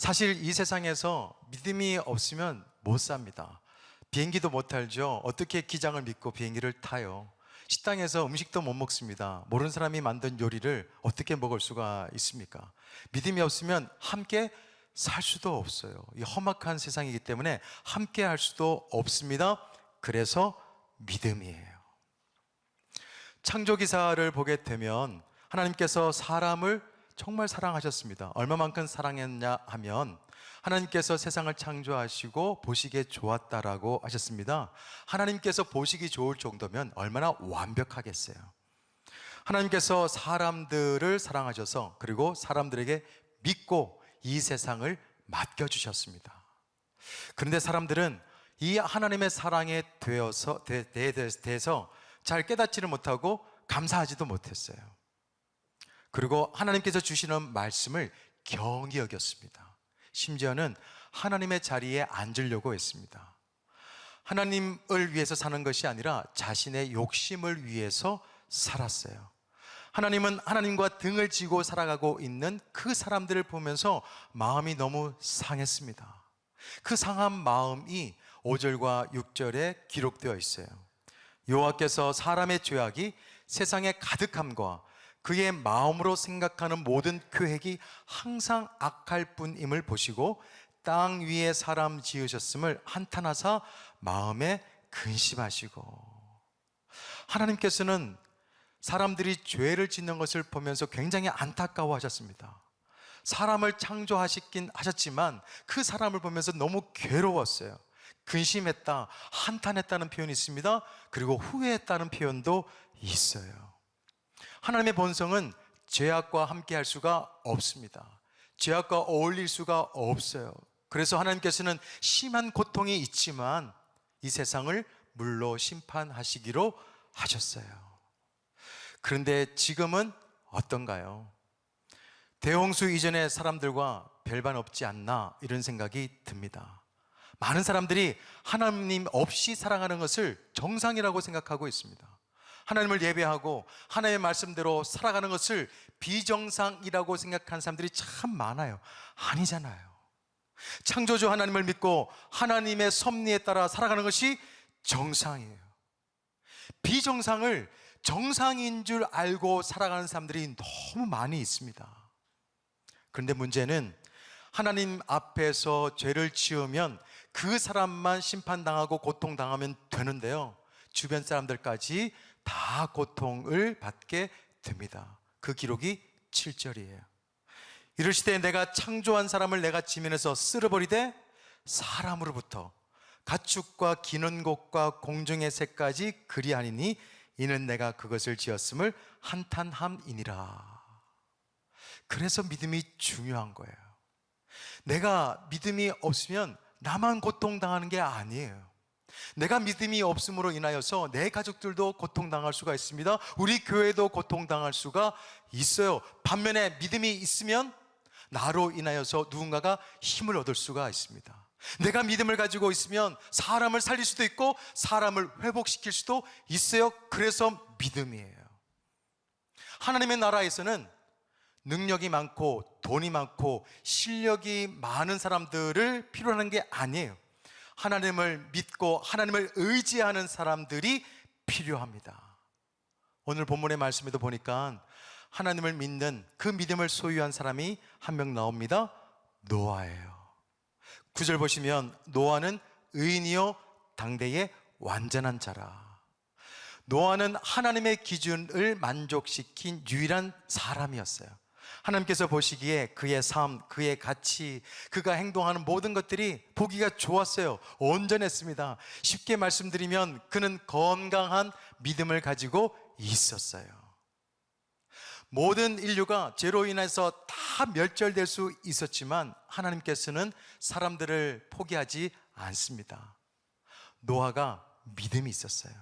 사실 이 세상에서 믿음이 없으면 못 삽니다. 비행기도 못 탈죠. 어떻게 기장을 믿고 비행기를 타요? 식당에서 음식도 못 먹습니다. 모르는 사람이 만든 요리를 어떻게 먹을 수가 있습니까? 믿음이 없으면 함께 살 수도 없어요. 이 험악한 세상이기 때문에 함께 할 수도 없습니다. 그래서 믿음이에요. 창조기사를 보게 되면 하나님께서 사람을 정말 사랑하셨습니다. 얼마만큼 사랑했냐 하면 하나님께서 세상을 창조하시고 보시기에 좋았다라고 하셨습니다. 하나님께서 보시기 좋을 정도면 얼마나 완벽하겠어요. 하나님께서 사람들을 사랑하셔서 그리고 사람들에게 믿고 이 세상을 맡겨주셨습니다. 그런데 사람들은 이 하나님의 사랑에 대해서 잘 깨닫지를 못하고 감사하지도 못했어요. 그리고 하나님께서 주시는 말씀을 경히 여겼습니다. 심지어는 하나님의 자리에 앉으려고 했습니다. 하나님을 위해서 사는 것이 아니라 자신의 욕심을 위해서 살았어요. 하나님은 하나님과 등을 지고 살아가고 있는 그 사람들을 보면서 마음이 너무 상했습니다. 그 상한 마음이 5절과 6절에 기록되어 있어요. 여호와께서 사람의 죄악이 세상에 가득함과 그의 마음으로 생각하는 모든 계획이 항상 악할 뿐임을 보시고 땅 위에 사람 지으셨음을 한탄하사 마음에 근심하시고. 하나님께서는 사람들이 죄를 짓는 것을 보면서 굉장히 안타까워하셨습니다. 사람을 창조하시긴 하셨지만 그 사람을 보면서 너무 괴로웠어요. 근심했다, 한탄했다는 표현이 있습니다. 그리고 후회했다는 표현도 있어요. 하나님의 본성은 죄악과 함께 할 수가 없습니다. 죄악과 어울릴 수가 없어요. 그래서 하나님께서는 심한 고통이 있지만 이 세상을 물로 심판하시기로 하셨어요. 그런데 지금은 어떤가요? 대홍수 이전의 사람들과 별반 없지 않나 이런 생각이 듭니다. 많은 사람들이 하나님 없이 살아가는 것을 정상이라고 생각하고 있습니다. 하나님을 예배하고 하나님의 말씀대로 살아가는 것을 비정상이라고 생각하는 사람들이 참 많아요. 아니잖아요. 창조주 하나님을 믿고 하나님의 섭리에 따라 살아가는 것이 정상이에요. 비정상을 정상인 줄 알고 살아가는 사람들이 너무 많이 있습니다. 그런데 문제는 하나님 앞에서 죄를 지으면 그 사람만 심판당하고 고통당하면 되는데요, 주변 사람들까지 다 고통을 받게 됩니다. 그 기록이 7절이에요. 이르시되 내가 창조한 사람을 내가 지면에서 쓸어버리되 사람으로부터 가축과 기는 곳과 공중의 새까지 그리하니니 이는 내가 그것을 지었음을 한탄함이니라. 그래서 믿음이 중요한 거예요. 내가 믿음이 없으면 나만 고통당하는 게 아니에요. 내가 믿음이 없음으로 인하여서 내 가족들도 고통당할 수가 있습니다. 우리 교회도 고통당할 수가 있어요. 반면에 믿음이 있으면 나로 인하여서 누군가가 힘을 얻을 수가 있습니다. 내가 믿음을 가지고 있으면 사람을 살릴 수도 있고 사람을 회복시킬 수도 있어요. 그래서 믿음이에요. 하나님의 나라에서는 능력이 많고 돈이 많고 실력이 많은 사람들을 필요로 하는 게 아니에요. 하나님을 믿고 하나님을 의지하는 사람들이 필요합니다. 오늘 본문의 말씀에도 보니까 하나님을 믿는 그 믿음을 소유한 사람이 한 명 나옵니다. 노아예요. 9절 보시면 노아는 의인이요 당대의 완전한 자라. 노아는 하나님의 기준을 만족시킨 유일한 사람이었어요. 하나님께서 보시기에 그의 삶, 그의 가치, 그가 행동하는 모든 것들이 보기가 좋았어요. 온전했습니다. 쉽게 말씀드리면 그는 건강한 믿음을 가지고 있었어요. 모든 인류가 죄로 인해서 다 멸절될 수 있었지만 하나님께서는 사람들을 포기하지 않습니다. 노아가 믿음이 있었어요.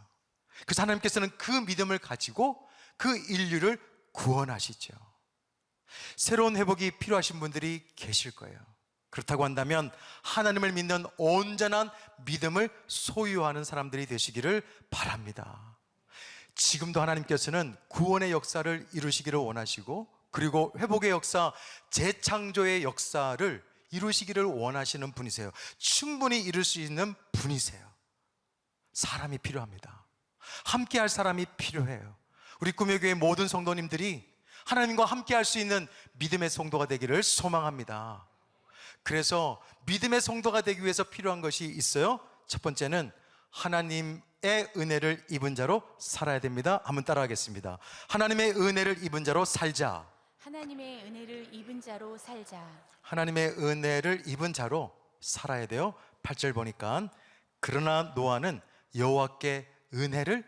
그래서 하나님께서는 그 믿음을 가지고 그 인류를 구원하시죠. 새로운 회복이 필요하신 분들이 계실 거예요. 그렇다고 한다면 하나님을 믿는 온전한 믿음을 소유하는 사람들이 되시기를 바랍니다. 지금도 하나님께서는 구원의 역사를 이루시기를 원하시고 그리고 회복의 역사, 재창조의 역사를 이루시기를 원하시는 분이세요. 충분히 이룰 수 있는 분이세요. 사람이 필요합니다. 함께 할 사람이 필요해요. 우리 꿈의 교회 모든 성도님들이 하나님과 함께 할 수 있는 믿음의 성도가 되기를 소망합니다. 그래서 믿음의 성도가 되기 위해서 필요한 것이 있어요. 첫 번째는 하나님의 은혜를 입은 자로 살아야 됩니다. 한번 따라하겠습니다. 하나님의 은혜를 입은 자로 살자. 하나님의 은혜를 입은 자로 살자. 하나님의 은혜를 입은 자로 살아야 돼요. 8절 보니까 그러나 노아는 여호와께 은혜를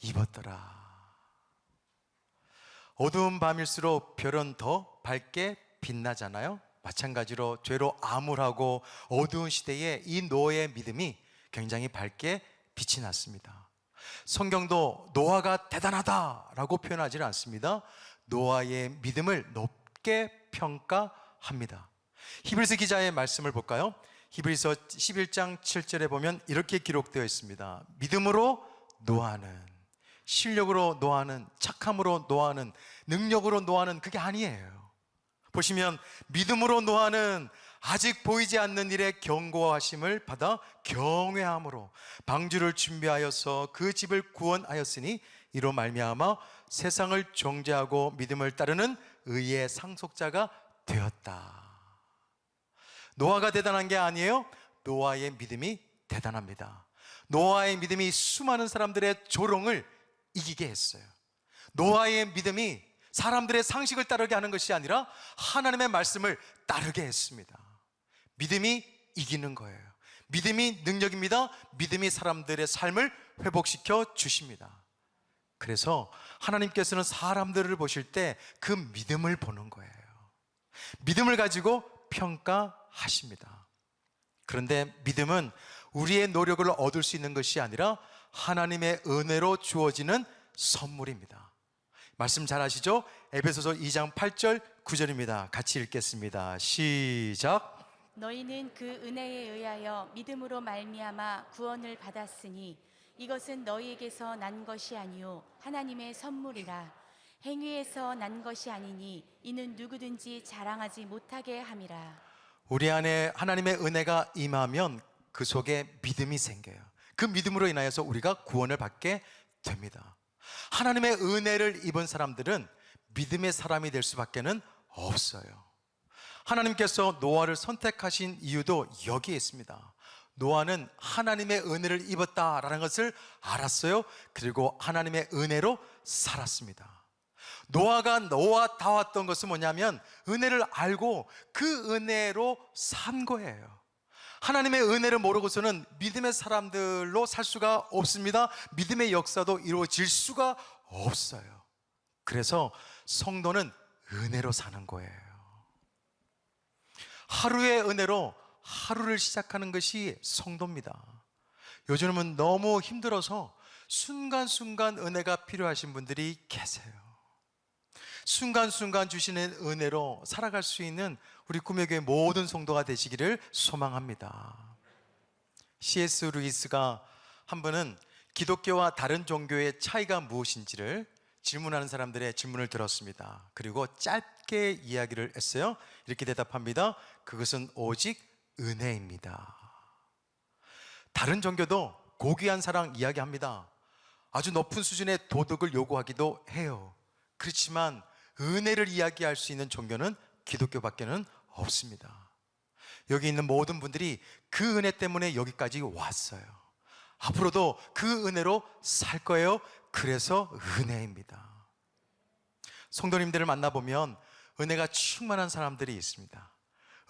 입었더라. 어두운 밤일수록 별은 더 밝게 빛나잖아요. 마찬가지로 죄로 암울하고 어두운 시대에 이 노아의 믿음이 굉장히 밝게 빛이 났습니다. 성경도 노아가 대단하다라고 표현하지는 않습니다. 노아의 믿음을 높게 평가합니다. 히브리서 기자의 말씀을 볼까요? 히브리서 11장 7절에 보면 이렇게 기록되어 있습니다. 믿음으로 노아는, 실력으로 노아는, 착함으로 노아는, 능력으로 노아는 그게 아니에요. 보시면 믿음으로 노아는 아직 보이지 않는 일에 경고하심을 받아 경외함으로 방주를 준비하여서 그 집을 구원하였으니 이로 말미암아 세상을 정죄하고 믿음을 따르는 의의 상속자가 되었다. 노아가 대단한 게 아니에요. 노아의 믿음이 대단합니다. 노아의 믿음이 수많은 사람들의 조롱을 이기게 했어요. 노아의 믿음이 사람들의 상식을 따르게 하는 것이 아니라 하나님의 말씀을 따르게 했습니다. 믿음이 이기는 거예요. 믿음이 능력입니다. 믿음이 사람들의 삶을 회복시켜 주십니다. 그래서 하나님께서는 사람들을 보실 때 그 믿음을 보는 거예요. 믿음을 가지고 평가하십니다. 그런데 믿음은 우리의 노력을 얻을 수 있는 것이 아니라 하나님의 은혜로 주어지는 선물입니다. 말씀 잘 아시죠? 에베소서 2장 8절 9절입니다. 같이 읽겠습니다. 시작. 너희는 그 은혜에 의하여 믿음으로 말미암아 구원을 받았으니 이것은 너희에게서 난 것이 아니요 하나님의 선물이라. 행위에서 난 것이 아니니 이는 누구든지 자랑하지 못하게 함이라. 우리 안에 하나님의 은혜가 임하면 그 속에 믿음이 생겨요. 그 믿음으로 인하여서 우리가 구원을 받게 됩니다. 하나님의 은혜를 입은 사람들은 믿음의 사람이 될 수밖에는 없어요. 하나님께서 노아를 선택하신 이유도 여기에 있습니다. 노아는 하나님의 은혜를 입었다라는 것을 알았어요. 그리고 하나님의 은혜로 살았습니다. 노아가 노아다웠던 것은 뭐냐면 은혜를 알고 그 은혜로 산 거예요. 하나님의 은혜를 모르고서는 믿음의 사람들로 살 수가 없습니다. 믿음의 역사도 이루어질 수가 없어요. 그래서 성도는 은혜로 사는 거예요. 하루의 은혜로 하루를 시작하는 것이 성도입니다. 요즘은 너무 힘들어서 순간순간 은혜가 필요하신 분들이 계세요. 순간순간 주시는 은혜로 살아갈 수 있는 우리 꿈의 교회 모든 성도가 되시기를 소망합니다. C.S. 루이스가 한 번은 기독교와 다른 종교의 차이가 무엇인지를 질문하는 사람들의 질문을 들었습니다. 그리고 짧게 이야기를 했어요. 이렇게 대답합니다. 그것은 오직 은혜입니다. 다른 종교도 고귀한 사랑 이야기합니다. 아주 높은 수준의 도덕을 요구하기도 해요. 그렇지만 은혜를 이야기할 수 있는 종교는 기독교밖에는 없습니다. 여기 있는 모든 분들이 그 은혜 때문에 여기까지 왔어요. 앞으로도 그 은혜로 살 거예요. 그래서 은혜입니다. 성도님들을 만나보면 은혜가 충만한 사람들이 있습니다.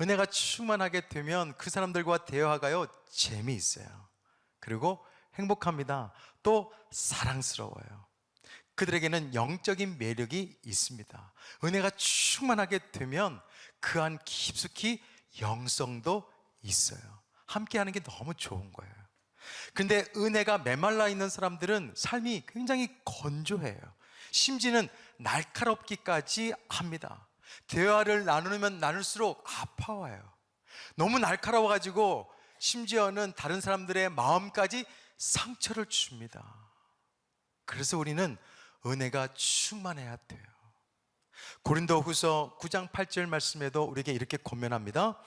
은혜가 충만하게 되면 그 사람들과 대화가요 재미있어요. 그리고 행복합니다. 또 사랑스러워요. 그들에게는 영적인 매력이 있습니다. 은혜가 충만하게 되면 그 안 깊숙이 영성도 있어요. 함께하는 게 너무 좋은 거예요. 그런데 은혜가 메말라 있는 사람들은 삶이 굉장히 건조해요. 심지어는 날카롭기까지 합니다. 대화를 나누면 나눌수록 아파와요. 너무 날카로워가지고 심지어는 다른 사람들의 마음까지 상처를 줍니다. 그래서 우리는 은혜가 충만해야 돼요. 고린도후서 9장 8절 말씀에도 우리에게 이렇게 권면합니다.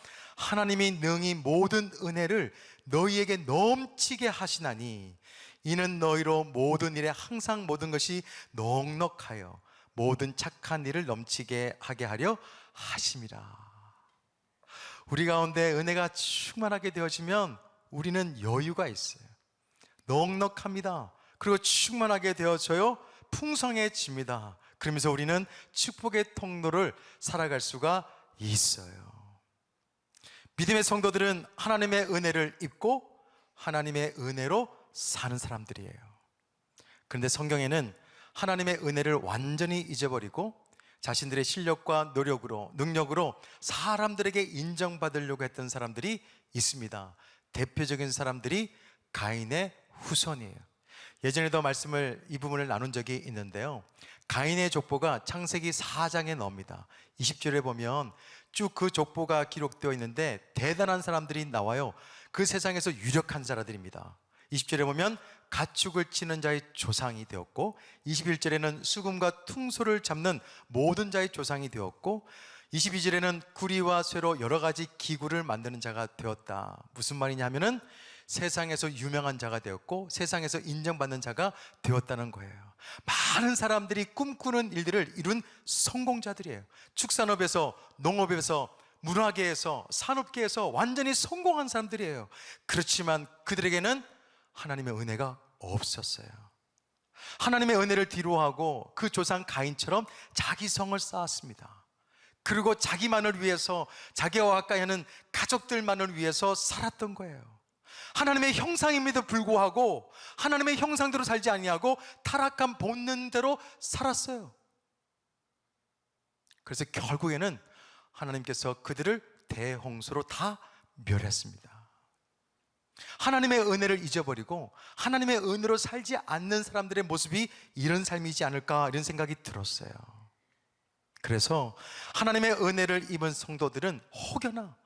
하나님이 능히 모든 은혜를 너희에게 넘치게 하시나니 이는 너희로 모든 일에 항상 모든 것이 넉넉하여 모든 착한 일을 넘치게 하게 하려 하심이라. 우리 가운데 은혜가 충만하게 되어지면 우리는 여유가 있어요. 넉넉합니다. 그리고 충만하게 되어져요. 풍성해집니다. 그러면서 우리는 축복의 통로를 살아갈 수가 있어요. 믿음의 성도들은 하나님의 은혜를 입고 하나님의 은혜로 사는 사람들이에요. 그런데 성경에는 하나님의 은혜를 완전히 잊어버리고 자신들의 실력과 노력으로, 능력으로 사람들에게 인정받으려고 했던 사람들이 있습니다. 대표적인 사람들이 가인의 후손이에요. 예전에도 이 부분을 나눈 적이 있는데요. 가인의 족보가 창세기 4장에 나옵니다. 20절에 보면 쭉 그 족보가 기록되어 있는데 대단한 사람들이 나와요. 그 세상에서 유력한 자들입니다. 20절에 보면 가축을 치는 자의 조상이 되었고, 21절에는 수금과 퉁소를 잡는 모든 자의 조상이 되었고, 22절에는 구리와 쇠로 여러 가지 기구를 만드는 자가 되었다. 무슨 말이냐 하면은 세상에서 유명한 자가 되었고 세상에서 인정받는 자가 되었다는 거예요. 많은 사람들이 꿈꾸는 일들을 이룬 성공자들이에요. 축산업에서, 농업에서, 문화계에서, 산업계에서 완전히 성공한 사람들이에요. 그렇지만 그들에게는 하나님의 은혜가 없었어요. 하나님의 은혜를 뒤로하고 그 조상 가인처럼 자기 성을 쌓았습니다. 그리고 자기만을 위해서, 자기와 가까이 하는 가족들만을 위해서 살았던 거예요. 하나님의 형상임에도 불구하고 하나님의 형상대로 살지 아니하고 타락한 본능대로 살았어요. 그래서 결국에는 하나님께서 그들을 대홍수로 다 멸했습니다. 하나님의 은혜를 잊어버리고 하나님의 은혜로 살지 않는 사람들의 모습이 이런 삶이지 않을까, 이런 생각이 들었어요. 그래서 하나님의 은혜를 입은 성도들은 혹여나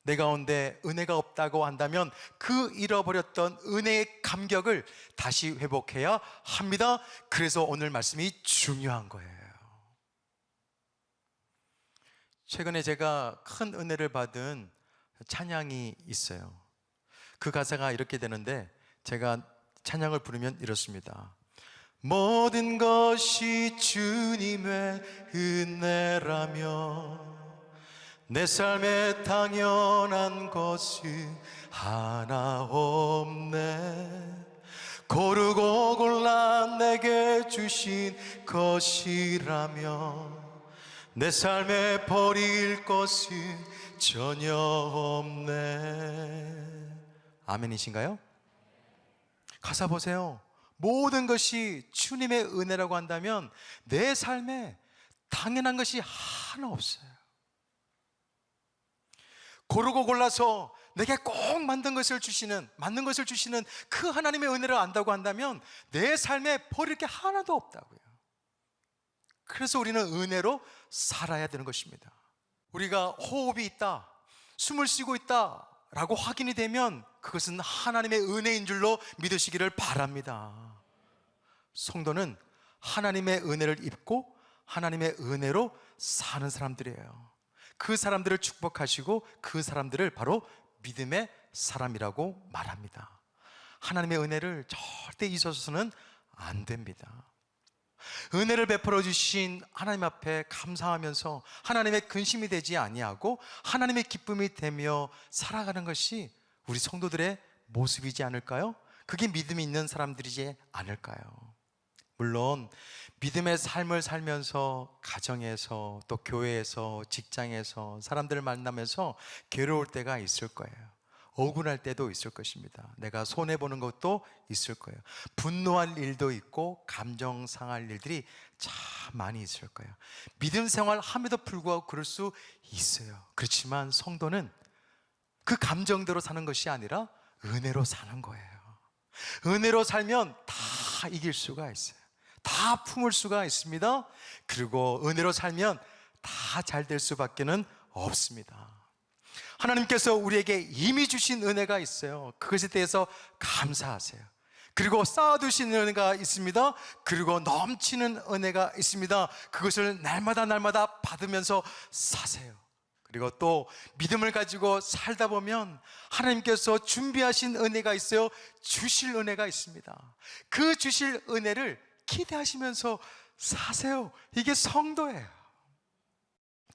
내 가운데 은혜가 없다고 한다면 그 잃어버렸던 은혜의 감격을 다시 회복해야 합니다. 그래서 오늘 말씀이 중요한 거예요. 최근에 제가 큰 은혜를 받은 찬양이 있어요. 그 가사가 이렇게 되는데 제가 찬양을 부르면 이렇습니다. 모든 것이 주님의 은혜라며 내 삶에 당연한 것은 하나 없네. 고르고 골라 내게 주신 것이라며 내 삶에 버릴 것은 전혀 없네. 아멘이신가요? 가사 보세요. 모든 것이 주님의 은혜라고 한다면 내 삶에 당연한 것이 하나 없어요. 고르고 골라서 내게 꼭 맞는 것을 주시는 그 하나님의 은혜를 안다고 한다면 내 삶에 버릴 게 하나도 없다고요. 그래서 우리는 은혜로 살아야 되는 것입니다. 우리가 호흡이 있다, 숨을 쉬고 있다 라고 확인이 되면 그것은 하나님의 은혜인 줄로 믿으시기를 바랍니다. 성도는 하나님의 은혜를 입고 하나님의 은혜로 사는 사람들이에요. 그 사람들을 축복하시고 그 사람들을 바로 믿음의 사람이라고 말합니다. 하나님의 은혜를 절대 잊어서는 안 됩니다. 은혜를 베풀어 주신 하나님 앞에 감사하면서 하나님의 근심이 되지 아니하고 하나님의 기쁨이 되며 살아가는 것이 우리 성도들의 모습이지 않을까요? 그게 믿음이 있는 사람들이지 않을까요? 물론 믿음의 삶을 살면서 가정에서 또 교회에서 직장에서 사람들을 만나면서 괴로울 때가 있을 거예요. 억울할 때도 있을 것입니다. 내가 손해보는 것도 있을 거예요. 분노할 일도 있고 감정 상할 일들이 참 많이 있을 거예요. 믿음 생활 함에도 불구하고 그럴 수 있어요. 그렇지만 성도는 그 감정대로 사는 것이 아니라 은혜로 사는 거예요. 은혜로 살면 다 이길 수가 있어요. 다 품을 수가 있습니다. 그리고 은혜로 살면 다 잘 될 수밖에는 없습니다. 하나님께서 우리에게 이미 주신 은혜가 있어요. 그것에 대해서 감사하세요. 그리고 쌓아두신 은혜가 있습니다. 그리고 넘치는 은혜가 있습니다. 그것을 날마다 받으면서 사세요. 그리고 또 믿음을 가지고 살다 보면 하나님께서 준비하신 은혜가 있어요. 주실 은혜가 있습니다. 그 주실 은혜를 기대하시면서 사세요. 이게 성도예요.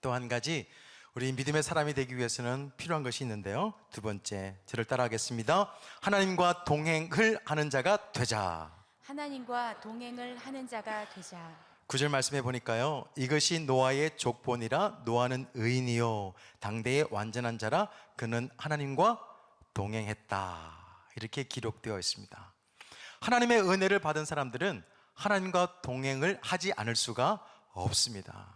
또 한 가지, 우리 믿음의 사람이 되기 위해서는 필요한 것이 있는데요. 두 번째, 저를 따라하겠습니다. 하나님과 동행을 하는 자가 되자. 하나님과 동행을 하는 자가 되자. 9절 말씀해 보니까요, 이것이 노아의 족본이라. 노아는 의인이요 당대의 완전한 자라. 그는 하나님과 동행했다. 이렇게 기록되어 있습니다. 하나님의 은혜를 받은 사람들은 하나님과 동행을 하지 않을 수가 없습니다.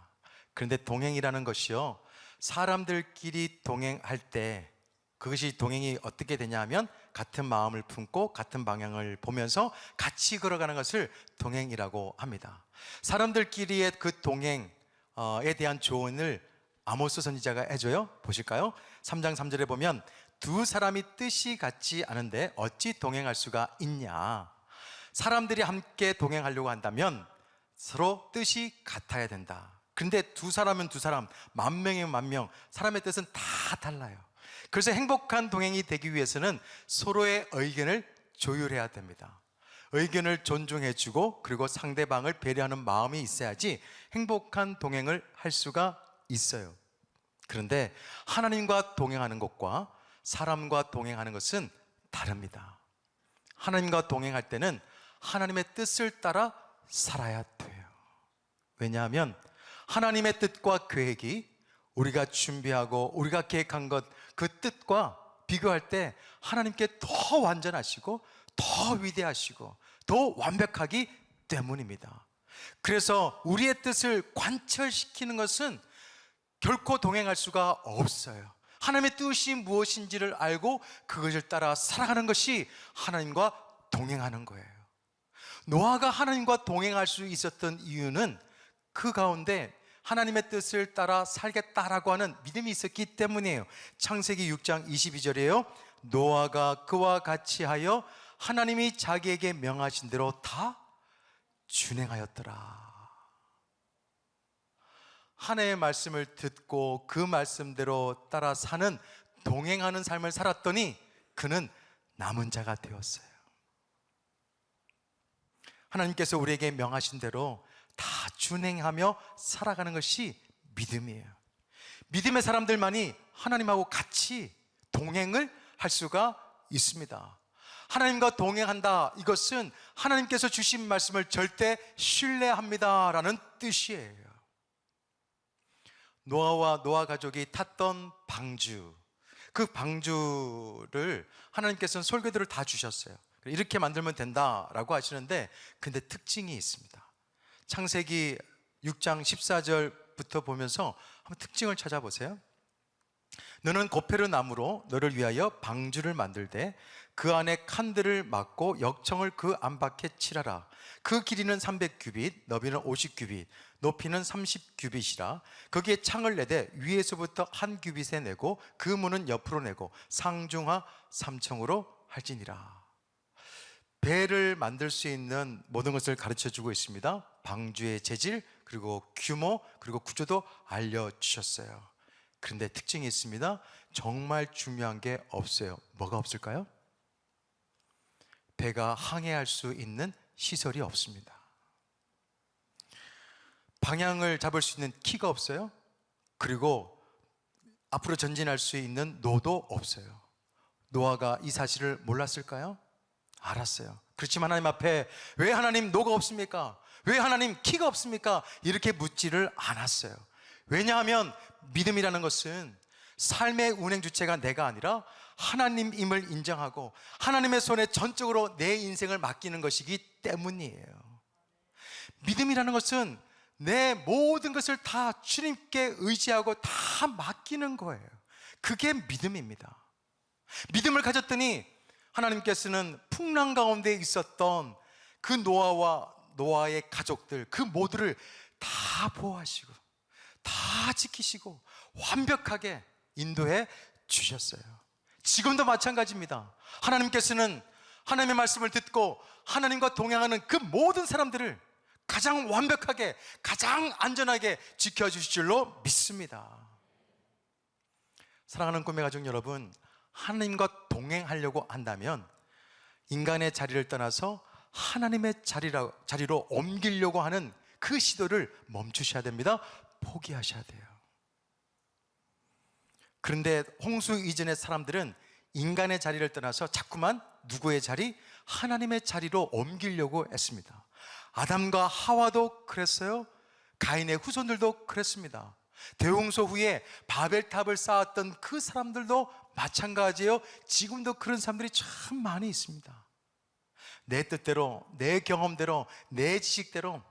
그런데 동행이라는 것이요, 사람들끼리 동행할 때 그것이 동행이 어떻게 되냐면 같은 마음을 품고 같은 방향을 보면서 같이 걸어가는 것을 동행이라고 합니다. 사람들끼리의 그 동행에 대한 조언을 아모스 선지자가 해줘요. 보실까요? 3장 3절에 보면 두 사람이 뜻이 같지 않은데 어찌 동행할 수가 있냐. 사람들이 함께 동행하려고 한다면 서로 뜻이 같아야 된다. 근데 두 사람은 두 사람, 만 명이면 만 명, 사람의 뜻은 다 달라요. 그래서 행복한 동행이 되기 위해서는 서로의 의견을 조율해야 됩니다. 의견을 존중해주고 그리고 상대방을 배려하는 마음이 있어야지 행복한 동행을 할 수가 있어요. 그런데 하나님과 동행하는 것과 사람과 동행하는 것은 다릅니다. 하나님과 동행할 때는 하나님의 뜻을 따라 살아야 돼요. 왜냐하면 하나님의 뜻과 계획이 우리가 준비하고 우리가 계획한 것, 그 뜻과 비교할 때 하나님께 더 완전하시고 더 위대하시고 더 완벽하기 때문입니다. 그래서 우리의 뜻을 관철시키는 것은 결코 동행할 수가 없어요. 하나님의 뜻이 무엇인지를 알고 그것을 따라 살아가는 것이 하나님과 동행하는 거예요. 노아가 하나님과 동행할 수 있었던 이유는 그 가운데 하나님의 뜻을 따라 살겠다라고 하는 믿음이 있었기 때문이에요. 창세기 6장 22절이에요. 노아가 그와 같이 하여 하나님이 자기에게 명하신 대로 다 준행하였더라. 하나님의 말씀을 듣고 그 말씀대로 따라 사는, 동행하는 삶을 살았더니 그는 남은 자가 되었어요. 하나님께서 우리에게 명하신 대로 다 준행하며 살아가는 것이 믿음이에요. 믿음의 사람들만이 하나님하고 같이 동행을 할 수가 있습니다. 하나님과 동행한다, 이것은 하나님께서 주신 말씀을 절대 신뢰합니다라는 뜻이에요. 노아와 노아 가족이 탔던 방주, 그 방주를 하나님께서는 설교들을 다 주셨어요. 이렇게 만들면 된다라고 하시는데, 근데 특징이 있습니다. 창세기 6장 14절부터 보면서 한번 특징을 찾아보세요. 너는 고페르 나무로 너를 위하여 방주를 만들되 그 안에 칸들을 막고 역청을 그 안팎에 칠하라. 그 길이는 300규빗, 너비는 50규빗, 높이는 30규빗이라. 거기에 창을 내되 위에서부터 한 규빗에 내고 그 문은 옆으로 내고 상중하 3청으로 할지니라. 배를 만들 수 있는 모든 것을 가르쳐주고 있습니다. 방주의 재질, 그리고 규모, 그리고 구조도 알려주셨어요. 그런데 특징이 있습니다. 정말 중요한 게 없어요. 뭐가 없을까요? 배가 항해할 수 있는 시설이 없습니다. 방향을 잡을 수 있는 키가 없어요. 그리고 앞으로 전진할 수 있는 노도 없어요. 노아가 이 사실을 몰랐을까요? 알았어요. 그렇지만 하나님 앞에 왜 하나님 노가 없습니까? 왜 하나님 키가 없습니까? 이렇게 묻지를 않았어요. 왜냐하면 믿음이라는 것은 삶의 운행 주체가 내가 아니라 하나님임을 인정하고 하나님의 손에 전적으로 내 인생을 맡기는 것이기 때문이에요. 믿음이라는 것은 내 모든 것을 다 주님께 의지하고 다 맡기는 거예요. 그게 믿음입니다. 믿음을 가졌더니 하나님께서는 풍랑 가운데 있었던 그 노아와 노아의 가족들, 그 모두를 다 보호하시고 다 지키시고 완벽하게 인도해 주셨어요. 지금도 마찬가지입니다. 하나님께서는 하나님의 말씀을 듣고 하나님과 동행하는 그 모든 사람들을 가장 완벽하게, 가장 안전하게 지켜주실 줄로 믿습니다. 사랑하는 꿈의 가족 여러분, 하나님과 동행하려고 한다면 인간의 자리를 떠나서 하나님의 자리로 옮기려고 하는 그 시도를 멈추셔야 됩니다. 포기하셔야 돼요. 그런데 홍수 이전의 사람들은 인간의 자리를 떠나서 자꾸만 누구의 자리? 하나님의 자리로 옮기려고 했습니다. 아담과 하와도 그랬어요. 가인의 후손들도 그랬습니다. 대홍소 후에 바벨탑을 쌓았던 그 사람들도 마찬가지예요. 지금도 그런 사람들이 참 많이 있습니다. 내 뜻대로, 내 경험대로, 내 지식대로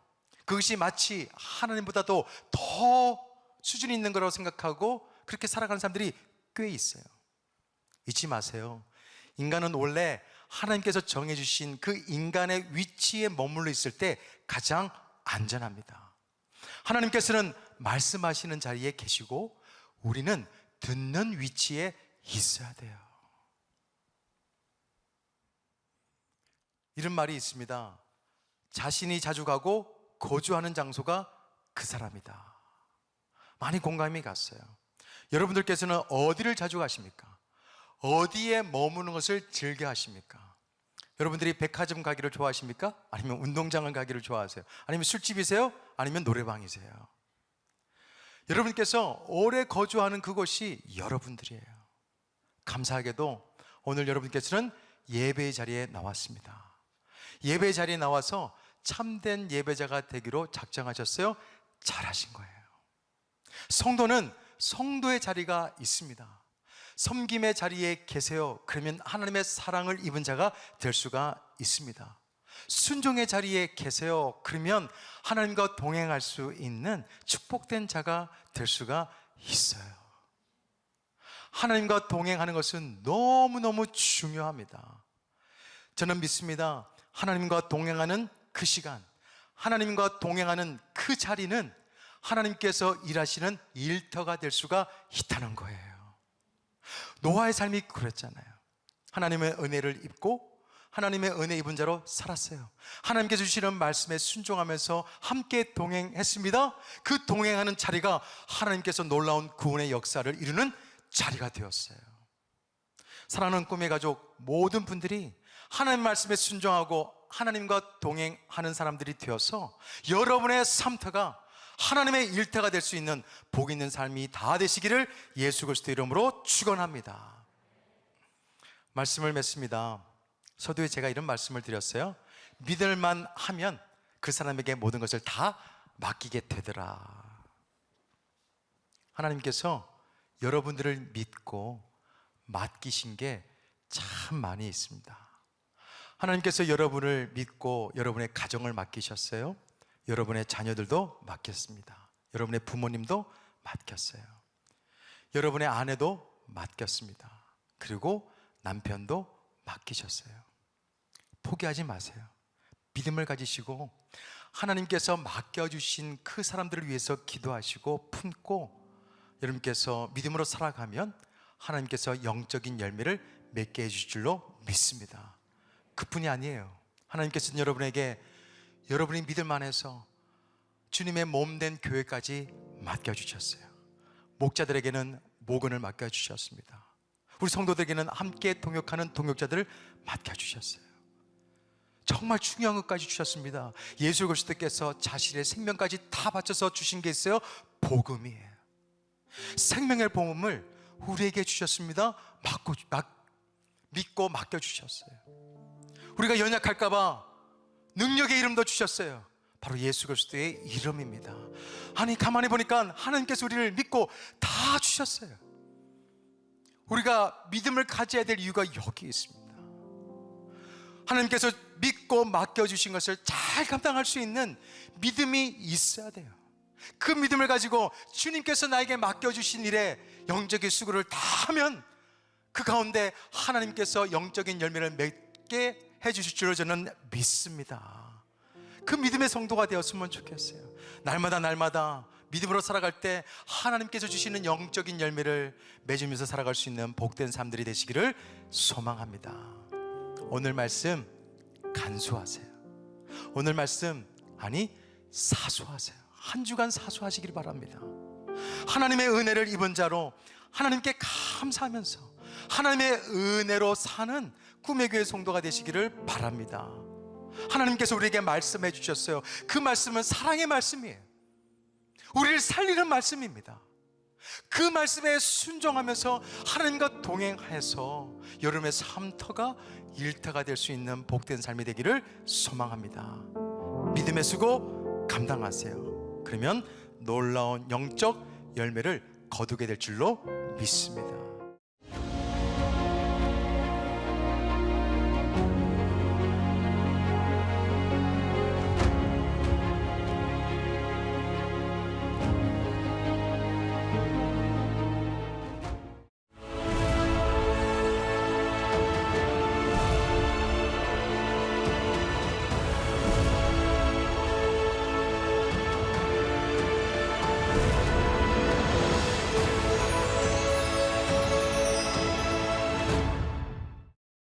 그것이 마치 하나님보다도 더 수준이 있는 거라고 생각하고 그렇게 살아가는 사람들이 꽤 있어요. 잊지 마세요. 인간은 원래 하나님께서 정해주신 그 인간의 위치에 머물러 있을 때 가장 안전합니다. 하나님께서는 말씀하시는 자리에 계시고 우리는 듣는 위치에 있어야 돼요. 이런 말이 있습니다. 자신이 자주 가고 거주하는 장소가 그 사람이다. 많이 공감이 갔어요. 여러분들께서는 어디를 자주 가십니까? 어디에 머무는 것을 즐겨 하십니까? 여러분들이 백화점 가기를 좋아하십니까? 아니면 운동장을 가기를 좋아하세요? 아니면 술집이세요? 아니면 노래방이세요? 여러분께서 오래 거주하는 그곳이 여러분들이에요. 감사하게도 오늘 여러분께서는 예배의 자리에 나왔습니다. 예배의 자리에 나와서 참된 예배자가 되기로 작정하셨어요. 잘하신 거예요. 성도는 성도의 자리가 있습니다. 섬김의 자리에 계세요. 그러면 하나님의 사랑을 입은 자가 될 수가 있습니다. 순종의 자리에 계세요. 그러면 하나님과 동행할 수 있는 축복된 자가 될 수가 있어요. 하나님과 동행하는 것은 너무너무 중요합니다. 저는 믿습니다. 하나님과 동행하는 그 시간, 하나님과 동행하는 그 자리는 하나님께서 일하시는 일터가 될 수가 있다는 거예요. 노아의 삶이 그랬잖아요. 하나님의 은혜를 입고 하나님의 은혜 입은 자로 살았어요. 하나님께서 주시는 말씀에 순종하면서 함께 동행했습니다. 그 동행하는 자리가 하나님께서 놀라운 구원의 역사를 이루는 자리가 되었어요. 사랑하는 꿈의 가족 모든 분들이 하나님 말씀에 순종하고 하나님과 동행하는 사람들이 되어서 여러분의 삶터가 하나님의 일터가 될 수 있는 복 있는 삶이 다 되시기를 예수 그리스도 이름으로 축원합니다. 말씀을 맺습니다. 서두에 제가 이런 말씀을 드렸어요. 믿을만 하면 그 사람에게 모든 것을 다 맡기게 되더라. 하나님께서 여러분들을 믿고 맡기신 게 참 많이 있습니다. 하나님께서 여러분을 믿고 여러분의 가정을 맡기셨어요. 여러분의 자녀들도 맡겼습니다. 여러분의 부모님도 맡겼어요. 여러분의 아내도 맡겼습니다. 그리고 남편도 맡기셨어요. 포기하지 마세요. 믿음을 가지시고 하나님께서 맡겨주신 그 사람들을 위해서 기도하시고 품고 여러분께서 믿음으로 살아가면 하나님께서 영적인 열매를 맺게 해주실 줄로 믿습니다. 그뿐이 아니에요. 하나님께서는 여러분에게 여러분이 믿을만해서 주님의 몸된 교회까지 맡겨주셨어요. 목자들에게는 목원을 맡겨주셨습니다. 우리 성도들에게는 함께 동역하는 동역자들을 맡겨주셨어요. 정말 중요한 것까지 주셨습니다. 예수 그리스도께서 자신의 생명까지 다 바쳐서 주신 게 있어요. 복음이에요. 생명의 복음을 우리에게 주셨습니다. 믿고 맡겨주셨어요. 우리가 연약할까봐 능력의 이름도 주셨어요. 바로 예수 그리스도의 이름입니다. 아니 가만히 보니까 하나님께서 우리를 믿고 다 주셨어요. 우리가 믿음을 가져야 될 이유가 여기 있습니다. 하나님께서 믿고 맡겨주신 것을 잘 감당할 수 있는 믿음이 있어야 돼요. 그 믿음을 가지고 주님께서 나에게 맡겨주신 일에 영적인 수고를 다 하면 그 가운데 하나님께서 영적인 열매를 맺게 해주실 줄로 저는 믿습니다. 그 믿음의 성도가 되었으면 좋겠어요. 날마다 믿음으로 살아갈 때 하나님께서 주시는 영적인 열매를 맺으면서 살아갈 수 있는 복된 삶들이 되시기를 소망합니다. 오늘 말씀 간수하세요. 오늘 말씀 사수하세요. 한 주간 사수하시길 바랍니다. 하나님의 은혜를 입은 자로 하나님께 감사하면서 하나님의 은혜로 사는 꿈의 교회 성도가 되시기를 바랍니다. 하나님께서 우리에게 말씀해 주셨어요. 그 말씀은 사랑의 말씀이에요. 우리를 살리는 말씀입니다. 그 말씀에 순종하면서 하나님과 동행해서 여러분의 삶터가 일터가 될 수 있는 복된 삶이 되기를 소망합니다. 믿음의 수고 감당하세요. 그러면 놀라운 영적 열매를 거두게 될 줄로 믿습니다.